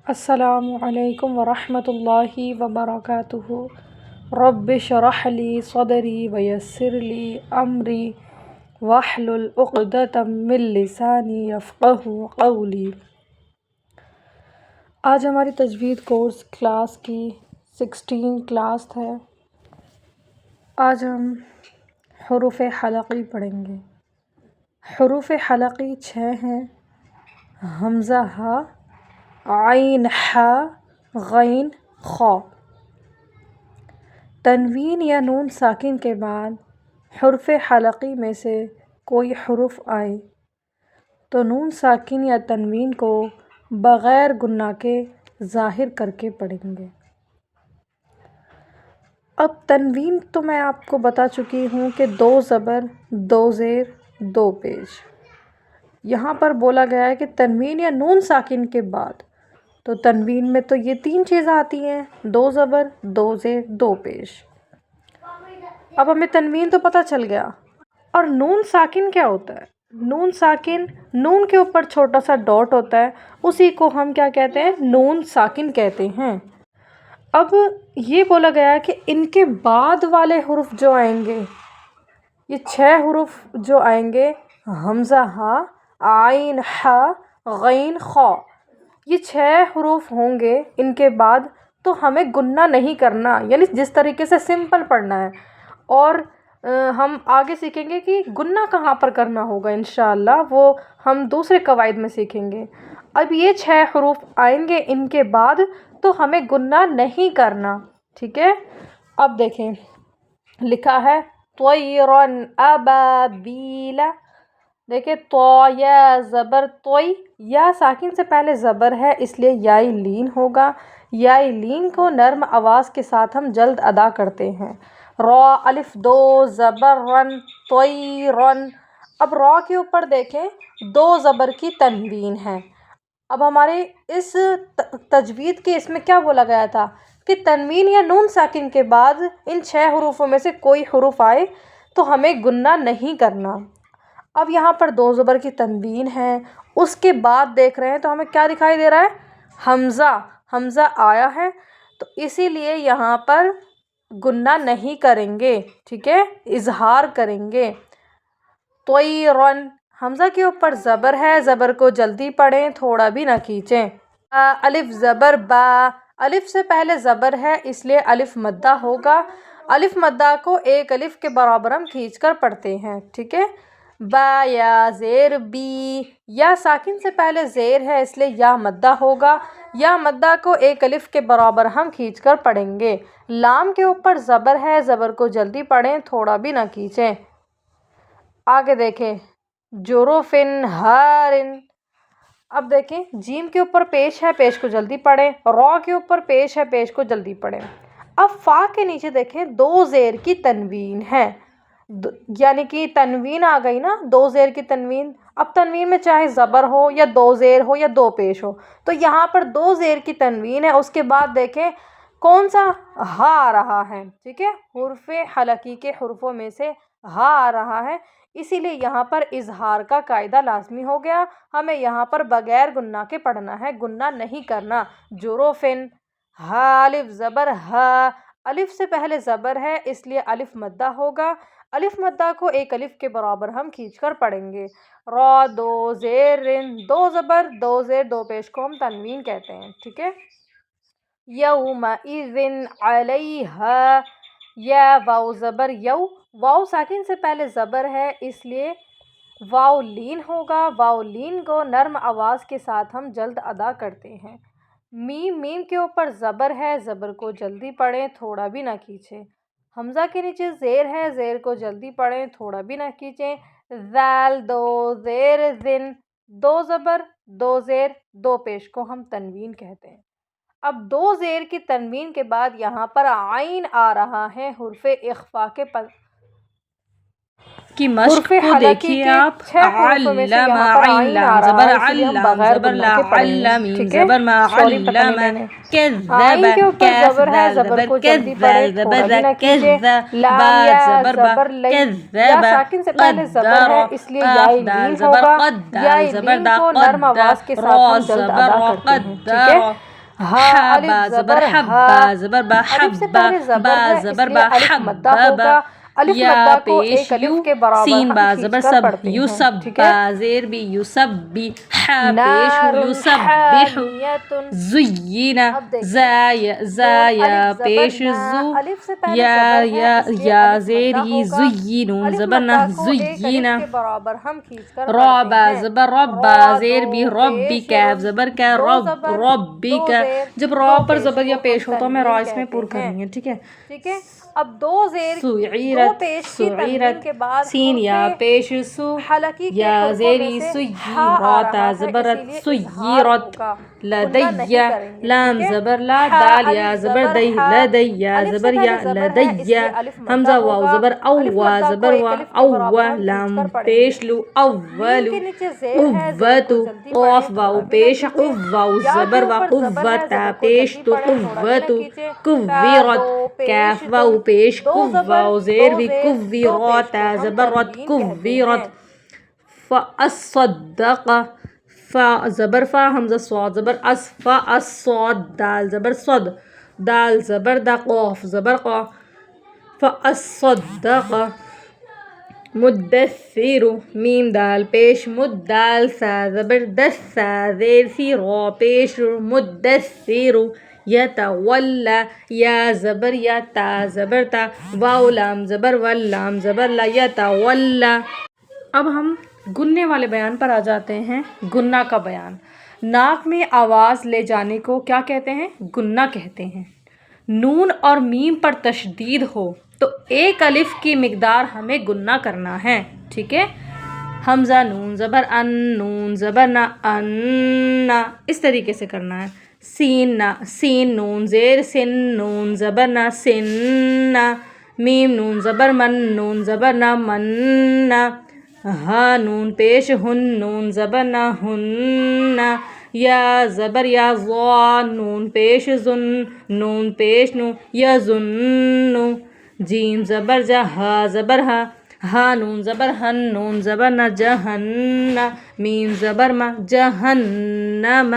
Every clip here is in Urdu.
السلام علیکم ورحمۃ اللہ وبرکاتہ۔ رب اشرح لی صدری ویسر لی امری واحلل عقدۃ من لسانی یفقہوا قولی۔ آج ہماری تجوید کورس کلاس کی 16 کلاس ہے۔ آج ہم حروف حلقی پڑھیں گے۔ حروف حلقی 6 ہیں: حمزہ ہا، عین ہا، غین خا۔ تنوین یا نون ساکن کے بعد حرف حلقی میں سے کوئی حرف آئے تو نون ساکن یا تنوین کو بغیر غنہ کے ظاہر کر کے پڑھیں گے۔ اب تنوین تو میں آپ کو بتا چکی ہوں کہ 2 زبر 2 زیر 2 پیش۔ یہاں پر بولا گیا ہے کہ تنوین یا نون ساکن کے بعد، تو تنوین میں تو یہ 3 چیزیں آتی ہیں: 2 زبر 2 زیر 2 پیش۔ اب ہمیں تنوین تو پتہ چل گیا، اور نون ساکن کیا ہوتا ہے؟ نون ساکن، نون کے اوپر چھوٹا سا ڈاٹ ہوتا ہے، اسی کو ہم کیا کہتے ہیں؟ نون ساکن کہتے ہیں۔ اب یہ بولا گیا ہے کہ ان کے بعد والے حروف جو آئیں گے، یہ 6 حروف جو آئیں گے: حمزہ ہا، عین ہا، غین خا، یہ 6 حروف ہوں گے ان کے بعد، تو ہمیں غنہ نہیں کرنا، یعنی جس طریقے سے سمپل پڑھنا ہے۔ اور ہم آگے سیکھیں گے کہ غنہ کہاں پر کرنا ہوگا، انشاءاللہ وہ ہم دوسرے قواعد میں سیکھیں گے۔ اب یہ 6 حروف آئیں گے ان کے بعد، تو ہمیں غنہ نہیں کرنا، ٹھیک ہے؟ اب دیکھیں، لکھا ہے طیرن ابابیل۔ دیکھیں، تو یا زبر توئی، یا ساکن سے پہلے زبر ہے اس لیے یائی لین ہوگا۔ یائی لین کو نرم آواز کے ساتھ ہم جلد ادا کرتے ہیں۔ را الف 2 زبر رن، طیرن۔ اب را کے اوپر دیکھیں 2 زبر کی تنوین ہے۔ اب ہمارے اس تجوید کے اس میں کیا بولا گیا تھا کہ تنوین یا نون ساکن کے بعد ان 6 حروفوں میں سے کوئی حرف آئے تو ہمیں غنہ نہیں کرنا۔ اب یہاں پر 2 زبر کی تنوین ہے، اس کے بعد دیکھ رہے ہیں تو ہمیں کیا دکھائی دے رہا ہے؟ حمزہ۔ حمزہ آیا ہے تو اسی لیے یہاں پر غنہ نہیں کریں گے، ٹھیک ہے؟ اظہار کریں گے۔ طیرن، حمزہ کے اوپر زبر ہے، زبر کو جلدی پڑھیں، تھوڑا بھی نہ کھینچیں۔ الف زبر با، الف سے پہلے زبر ہے اس لیے الف مدہ ہوگا۔ الف مدہ کو 1 الف کے برابر ہم کھینچ کر پڑھتے ہیں، ٹھیک ہے؟ با یا زیر بی، یا ساکن سے پہلے زیر ہے اس لیے یا مدہ ہوگا۔ یا مدہ کو 1 الف کے برابر ہم کھینچ کر پڑھیں گے۔ لام کے اوپر زبر ہے، زبر کو جلدی پڑھیں، تھوڑا بھی نہ کھینچیں۔ آگے دیکھیں، جروفن ہارن۔ اب دیکھیں، جیم کے اوپر پیش ہے، پیش کو جلدی پڑھیں۔ را کے اوپر پیش ہے، پیش کو جلدی پڑھیں۔ اب فا کے نیچے دیکھیں 2 زیر کی تنوین ہے، یعنی کہ تنوین آ گئی نا، 2 زیر کی تنوین۔ اب تنوین میں چاہے زبر ہو یا 2 زیر ہو یا 2 پیش ہو، تو یہاں پر 2 زیر کی تنوین ہے، اس کے بعد دیکھیں کون سا؟ ہا آ رہا ہے، ٹھیک ہے؟ حروف حلقی کے حروفوں میں سے ہا آ رہا ہے، اسی لیے یہاں پر اظہار کا قاعدہ لازمی ہو گیا۔ ہمیں یہاں پر بغیر غنہ کے پڑھنا ہے، غنہ نہیں کرنا۔ جروفن ہا، الف زبر ہا، الف سے پہلے زبر ہے اس لیے الف مدہ ہوگا۔ الف مدہ کو 1 الف کے برابر ہم کھینچ کر پڑھیں گے۔ را 2 زیر رن، 2 زبر 2 زیر 2 پیش کو ہم تنوین کہتے ہیں، ٹھیک ہے؟ یومئذ علیہا، یا واو زبر یو، واو ساکن سے پہلے زبر ہے اس لیے واو لین ہوگا۔ واو لین کو نرم آواز کے ساتھ ہم جلد ادا کرتے ہیں۔ میم، میم کے اوپر زبر ہے، زبر کو جلدی پڑھیں، تھوڑا بھی نہ کھینچیں۔ حمزہ کے نیچے زیر ہے، زیر کو جلدی پڑھیں، تھوڑا بھی نہ کھینچیں۔ ذال 2 زیر زن، 2 زبر 2 زیر 2 پیش کو ہم تنوین کہتے ہیں۔ اب 2 زیر کی تنوین کے بعد یہاں پر عین آ رہا ہے، حرف اخفا کے کی مشق کو دیکھیے آپ۔ علم، عین لام زبر علم زبر لا علم میم زبر ما علم، کذب کاف ذال زبر کذب زبر ذا کذب با زبر با کذب قدر قاف دال زبر قد دال زبر دا قدر را زبر قدر ہا با زبر حبا زبر با حبا با زبر با حبا یا پیش یو سین با زبر سب یوسب با زیر بی یوسب بی حا پیش یوسبح زینا زایا پیش زو یا زیر ہی زینون زبر نہ زینا را با زبر ربا زیر بھی ربی کیف زبر کا رب ربی کا جب را پر زبر یا پیش ہو تو میں را اس میں پر کرنی ہے ٹھیک ہے اب دو زیر دو پیش کی تنوین کے بعد سین یا پیش سو یا زیری سیرات زبرت سیرت لدی لام زبر لا دال یا زبر دی لدی یا زبر یا لدی حمزہ واو زبر او زبر او لام پیش لو اولو قوتو قاف واو پیش قواو زبر و قوتا پیش تو قوتو کویرت کاف واو پیش قواو زیر بھی کویرات زبرت کویرت فاصدق فا زبر فا حمزہ صاد زبر اس فا الصاد دال زبر صد دال زبر دا قاف زبر قا فاصدق مدثر میم دال پیش مد دال سا زبر دسا زیر سی را پیش مدثر یتولا یا زبر یا تا زبر تا واو لام زبر واللام زبر لا یتولا۔ اب ہم گننے والے بیان پر آ جاتے ہیں۔ گنہ کا بیان، ناک میں آواز لے جانے کو کیا کہتے ہیں؟ گنہ کہتے ہیں۔ نون اور میم پر تشدید ہو تو ایک الف کی مقدار ہمیں گنہ کرنا ہے، ٹھیک ہے؟ حمزہ نون زبر ان نون زبر نہ ان، اس طریقے سے کرنا ہے۔ سین نہ سین نون زیر سن نون زبر نہ سن، میم نون زبر من نون زبر نہ من، ہا نون پیش ہن نون زبر نہ ہن، یا زبر یا ضا نون پیش زن نون پیش نو یا زن، جیم زبر جا ہا زبر ہا ہا نون زبر ہن نون زبر نہ جہن، میم زبر ما جہنم،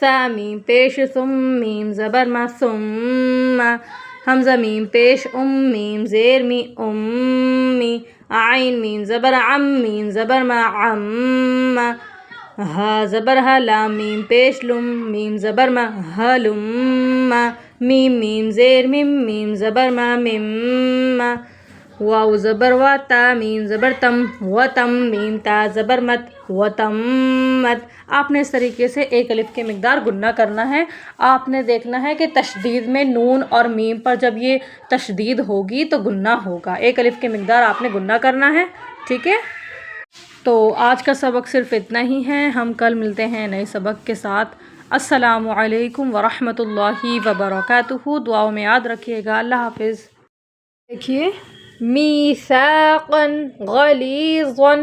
ثا میم پیش ثم میم زبر ما ثم، حمزہ میم پیش میم زیر می امی، عین میم زبر عم میم زبر ما عم، ہا زبر ہا لام میم پیش لم میم زبر ما ہلم، میم میم زیر میم میم زبر ما مم، واو زبر و تا میم زبر تم و تم میم تا زبر مت و تمت۔ آپ نے اس طریقے سے ایک الف کی مقدار گنہ کرنا ہے۔ آپ نے دیکھنا ہے کہ تشدید میں نون اور میم پر جب یہ تشدید ہوگی تو گنہ ہوگا۔ ایک الف کی مقدار آپ نے گنہ کرنا ہے، ٹھیک ہے؟ تو آج کا سبق صرف اتنا ہی ہے۔ ہم کل ملتے ہیں نئے سبق کے ساتھ۔ السلام علیکم ورحمۃ اللہ وبرکاتہ۔ دعاؤں میں یاد رکھیے گا۔ اللہ حافظ۔ دیکھیے، میثاقا غلیظا،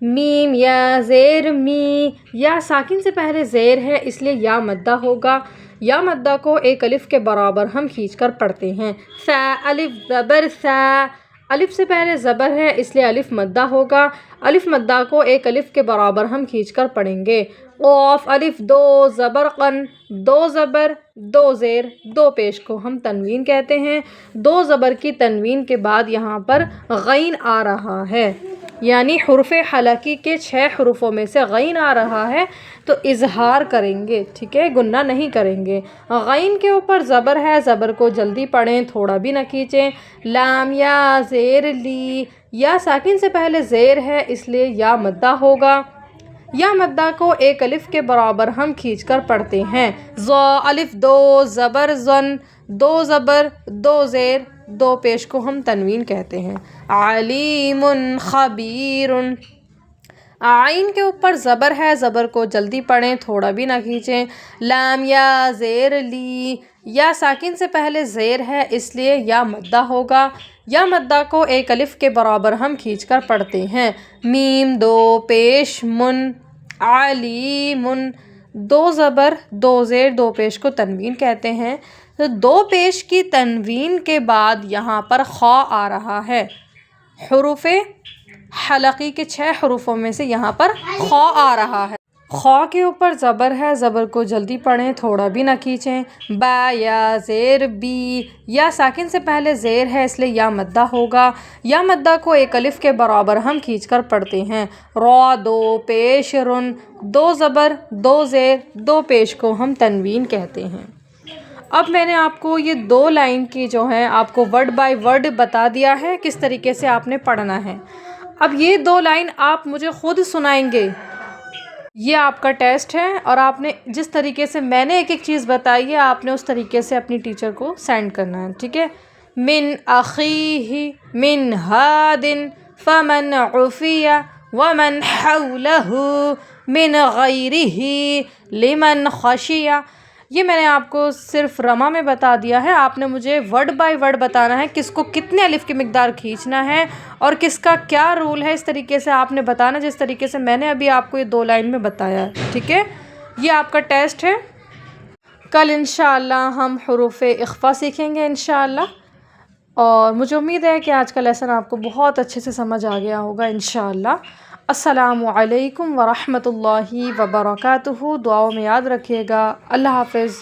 میم یا زیر می، یا ساکن سے پہلے زیر ہے اس لیے یا مدہ ہوگا۔ یا مدہ کو ایک الف کے برابر ہم کھینچ کر پڑھتے ہیں۔ سا الف زبر سا، الف سے پہلے زبر ہے اس لیے الف مدہ ہوگا۔ الف مدہ کو ایک الف کے برابر ہم کھینچ کر پڑھیں گے۔ قاف الف دو زبر قن، دو زبر دو زیر دو پیش کو ہم تنوین کہتے ہیں۔ دو زبر کی تنوین کے بعد یہاں پر غین آ رہا ہے، یعنی حرف حلقی کے 6 حروفوں میں سے غین آ رہا ہے تو اظہار کریں گے، ٹھیک ہے؟ گنہ نہیں کریں گے۔ غین کے اوپر زبر ہے، زبر کو جلدی پڑھیں، تھوڑا بھی نہ کھینچیں۔ لام یا زیر لی، یا ساکن سے پہلے زیر ہے اس لیے یا مدہ ہوگا۔ یا مدہ کو ایک الف کے برابر ہم کھینچ کر پڑھتے ہیں۔ ظا الف دو زبر زن، دو زبر دو زیر دو پیش کو ہم تنوین کہتے ہیں۔ علیم خبیر، عین کے اوپر زبر ہے، زبر کو جلدی پڑھیں، تھوڑا بھی نہ کھینچیں۔ لام یا زیر لی، یا ساکن سے پہلے زیر ہے اس لیے یا مدہ ہوگا۔ یا مدہ کو ایک الف کے برابر ہم کھینچ کر پڑھتے ہیں۔ میم دو پیش من، علیم، دو زبر دو زیر دو پیش کو تنوین کہتے ہیں۔ تو دو پیش کی تنوین کے بعد یہاں پر خا آ رہا ہے۔ حروف حلقی کے 6 حروفوں میں سے یہاں پر خا آ رہا ہے۔ خا کے اوپر زبر ہے، زبر کو جلدی پڑھیں، تھوڑا بھی نہ کھینچیں. با یا زیر بی، یا ساکن سے پہلے زیر ہے اس لیے یا مدہ ہوگا. یا مدہ کو ایک الف کے برابر ہم کھینچ کر پڑھتے ہیں. را دو پیش رن، دو زبر دو زیر دو پیش کو ہم تنوین کہتے ہیں. اب میں نے آپ کو یہ 2 لائن کی جو ہے آپ کو ورڈ بائی ورڈ بتا دیا ہے کس طریقے سے آپ نے پڑھنا ہے. اب یہ 2 لائن آپ مجھے خود سنائیں گے. یہ آپ کا ٹیسٹ ہے اور آپ نے جس طریقے سے میں نے ایک ایک چیز بتائی ہے آپ نے اس طریقے سے اپنی ٹیچر کو سینڈ کرنا ہے. ٹھیک ہے. من اخیہ من ہاد فمن عفی ومن حولہ من غیرہ لمن خشی. یہ میں نے آپ کو صرف رما میں بتا دیا ہے. آپ نے مجھے ورڈ بائی ورڈ بتانا ہے کس کو کتنے الف کی مقدار کھینچنا ہے اور کس کا کیا رول ہے. اس طریقے سے آپ نے بتانا جس طریقے سے میں نے ابھی آپ کو یہ 2 لائن میں بتایا ہے. ٹھیک ہے. یہ آپ کا ٹیسٹ ہے. کل انشاءاللہ ہم حروف اخفا سیکھیں گے انشاءاللہ. اور مجھے امید ہے کہ آج کا لیسن آپ کو بہت اچھے سے سمجھ آ گیا ہوگا انشاءاللہ. السلام علیکم ورحمۃ اللہ وبرکاتہ. دعاؤں میں یاد رکھیے گا. اللہ حافظ.